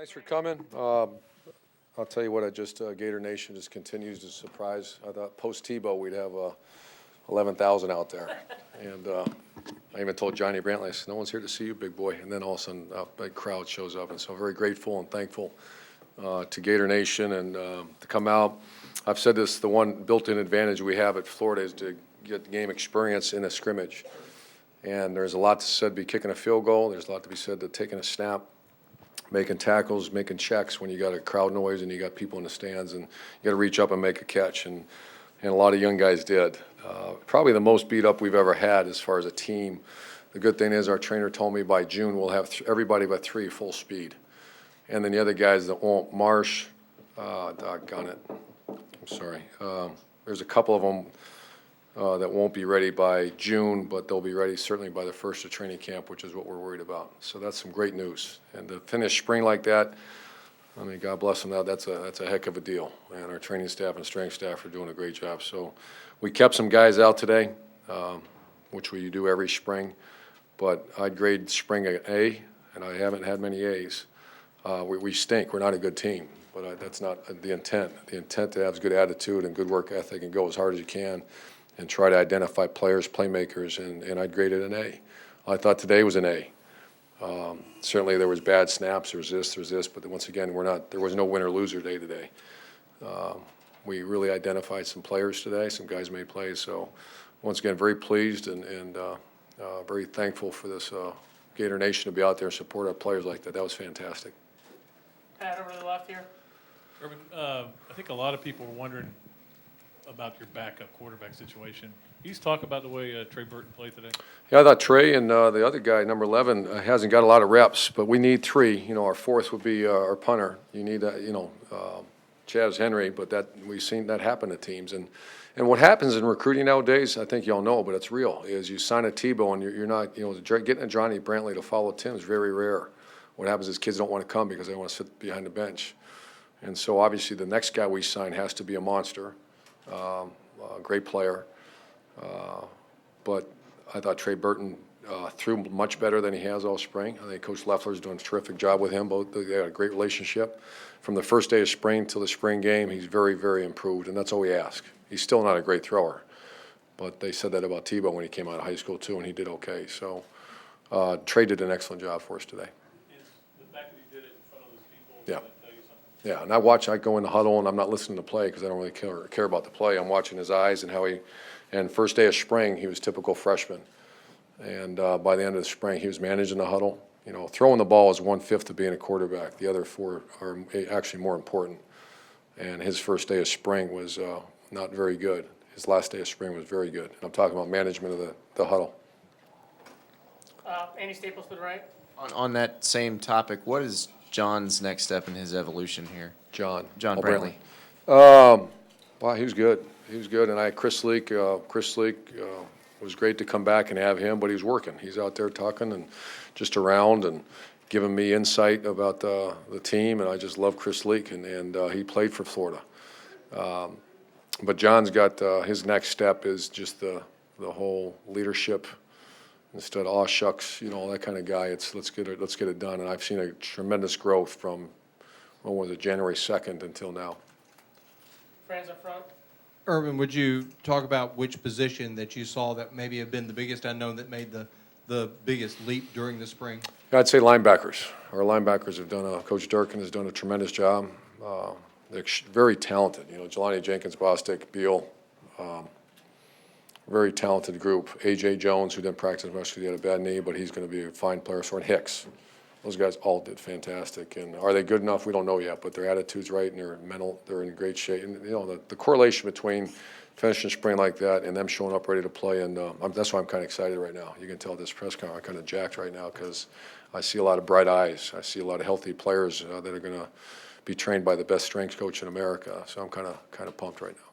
Thanks for coming. I'll tell you what, Gator Nation just continues to surprise. I thought post-Tebow we'd have 11,000 out there. And I even told Johnny Brantley, I said, no one's here to see you, big boy. And then all of a sudden a big crowd shows up. And so very grateful and thankful to Gator Nation and to come out. I've said this, the one built-in advantage we have at Florida is to get game experience in a scrimmage. And there's a lot to said to be kicking a field goal. There's a lot to be said to taking a snap, making tackles, making checks when you got a crowd noise and you got people in the stands, and you got to reach up and make a catch. And a lot of young guys did. Probably the most beat up we've ever had as far as a team. The good thing is our trainer told me by June we'll have everybody but 3 full speed. And then the other guys that won't, Marsh, doggone it, I'm sorry. There's a couple of them that won't be ready by June, but they'll be ready certainly by the first of training camp, which is what we're worried about. So that's some great news. And to finish spring like that, I mean, God bless them now, that's a heck of a deal. And our training staff and strength staff are doing a great job. So we kept some guys out today, which we do every spring. But I'd grade spring an A, and I haven't had many A's. We stink. We're not a good team. But that's not the intent. The intent to have good attitude and good work ethic and go as hard as you can and try to identify players, playmakers, and I'd grade it an A. I thought today was an A. Certainly there was bad snaps, there's this, but once again, there was no winner-loser day today. We really identified some players today, some guys made plays, so once again, very pleased and very thankful for this Gator Nation to be out there and support our players like that. That was fantastic. Pat, over to the left here. Urban, I think a lot of people were wondering about your backup quarterback situation. Can you just talk about the way Trey Burton played today? Yeah, I thought Trey and the other guy, number 11, hasn't got a lot of reps, but we need 3. You know, our 4th would be our punter. You need, Chaz Henry, but we've seen that happen to teams. And what happens in recruiting nowadays, I think y'all know, but it's real, is you sign a Tebow and you're not, getting a Johnny Brantley to follow Tim is very rare. What happens is kids don't want to come because they want to sit behind the bench. And so obviously the next guy we sign has to be a monster, a great player. But I thought Trey Burton threw much better than he has all spring. I think Coach Leffler's doing a terrific job with him. They had a great relationship. From the first day of spring till the spring game, he's very, very improved, and that's all we ask. He's still not a great thrower, but they said that about Tebow when he came out of high school too, and he did okay. So Trey did an excellent job for us today. The fact that he did it in front of those people, yeah. Tell you something? Yeah, and I go in the huddle and I'm not listening to play because I don't really care about the play. I'm watching his eyes and how and first day of spring, he was typical freshman. And by the end of the spring, he was managing the huddle. You know, throwing the ball is 1/5 of being a quarterback. The other 4 are actually more important. And his first day of spring was not very good. His last day of spring was very good. And I'm talking about management of the huddle. Andy Staples to the right. On that same topic, what is John's next step in his evolution here? John Brantley. Wow, he was good. He was good. And I had Chris Leak. It was great to come back and have him, but he was working. He's out there talking and just around and giving me insight about the team, and I just love Chris Leak, and he played for Florida. But John's got his next step is just the whole leadership. Instead of aw shucks, that kind of guy. It's let's get it done. And I've seen a tremendous growth from when was it, January 2nd until now. Friends up front. Urban, would you talk about which position that you saw that maybe have been the biggest unknown that made the biggest leap during the spring? I'd say linebackers. Our linebackers have Coach Durkin has done a tremendous job. They're very talented. Jelani Jenkins, Bostic, Beal, very talented group. A.J. Jones, who didn't practice much because he had a bad knee, but he's going to be a fine player. So, and Hicks. Those guys all did fantastic. And are they good enough? We don't know yet, but their attitude's right and they're in great shape. And, the correlation between finishing spring like that and them showing up ready to play, and that's why I'm kind of excited right now. You can tell this press conference, I'm kind of jacked right now because I see a lot of bright eyes. I see a lot of healthy players that are going to be trained by the best strength coach in America. So I'm kind of pumped right now.